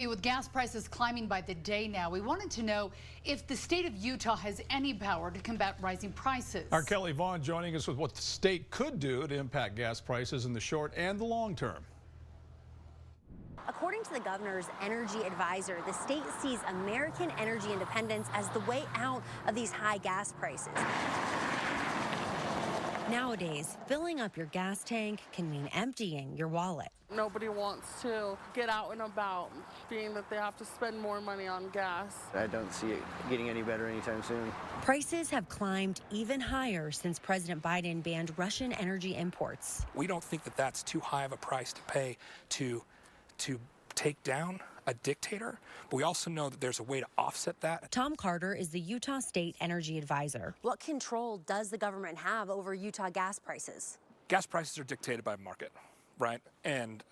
With gas prices climbing by the day now, we wanted to know if the state of Utah has any power to combat rising prices. Our Kelly Vaughn joining us with what the state could do to impact gas prices in the short and the long term. According to the governor's energy advisor, the state sees American energy independence as the way out of these high gas prices. Nowadays, filling up your gas tank can mean emptying your wallet. Nobody wants to get out and about, being that they have to spend more money on gas. I don't see it getting any better anytime soon. Prices have climbed even higher since President Biden banned Russian energy imports. We don't think that that's too high of a price to pay to take down a dictator, but we also know that there's a way to offset that. Tom Carter is the Utah State Energy Advisor. What control does the government have over Utah gas prices? Gas prices are dictated by market, right? And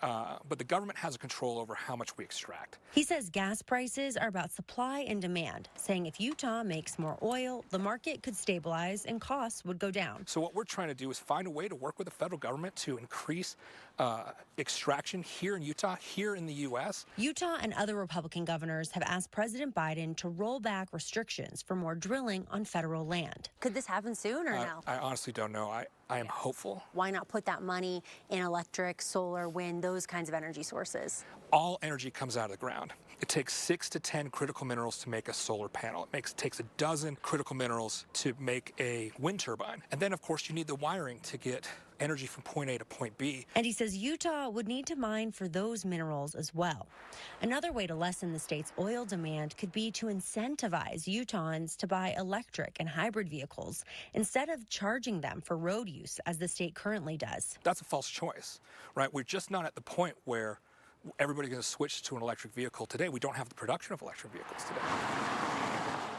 but the government has a control over how much we extract. He says gas prices are about supply and demand, saying if Utah makes more oil, the market could stabilize and costs would go down. So what we're trying to do is find a way to work with the federal government to increase extraction here in Utah, here in the U.S. Utah and other Republican governors have asked President Biden to roll back restrictions for more drilling on federal land. Could this happen soon or no? I honestly don't know. I am hopeful. Why not put that money in electric, solar, wind, those kinds of energy sources? All energy comes out of the ground. It takes 6 to 10 critical minerals to make a solar panel. It takes a dozen critical minerals to make a wind turbine. And then, of course, you need the wiring to get energy from point A to point B. And he says Utah would need to mine for those minerals as well. Another way to lessen the state's oil demand could be to incentivize Utahns to buy electric and hybrid vehicles instead of charging them for road use as the state currently does. That's a false choice, right? We're just not at the point where everybody's going to switch to an electric vehicle today. We don't have the production of electric vehicles today.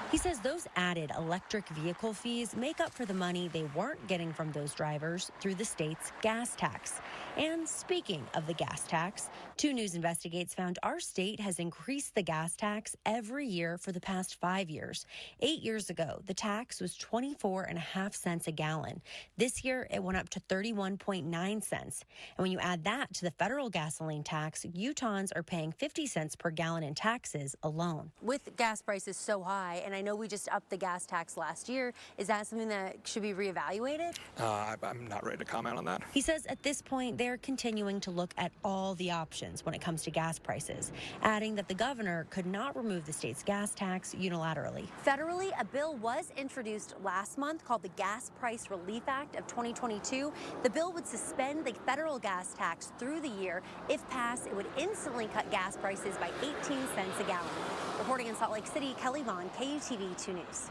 He says those added electric vehicle fees make up for the money they weren't getting from those drivers through the state's gas tax. And speaking of the gas tax, 2 News Investigates found our state has increased the gas tax every year for the past 5 years. 8 years ago, the tax was 24.5 cents a gallon. This year, it went up to 31.9 cents. And when you add that to the federal gasoline tax, Utahns are paying 50 cents per gallon in taxes alone. With gas prices so high, and I know we just upped the gas tax last year, is that something that should be reevaluated? I'm not ready to comment on that. He says at this point, they're continuing to look at all the options when it comes to gas prices, adding that the governor could not remove the state's gas tax unilaterally. Federally, a bill was introduced last month called the Gas Price Relief Act of 2022. The bill would suspend the federal gas tax through the year. If passed, it would instantly cut gas prices by 18 cents a gallon. Reporting in Salt Lake City, Kelly Vaughn, KUTV 2 News.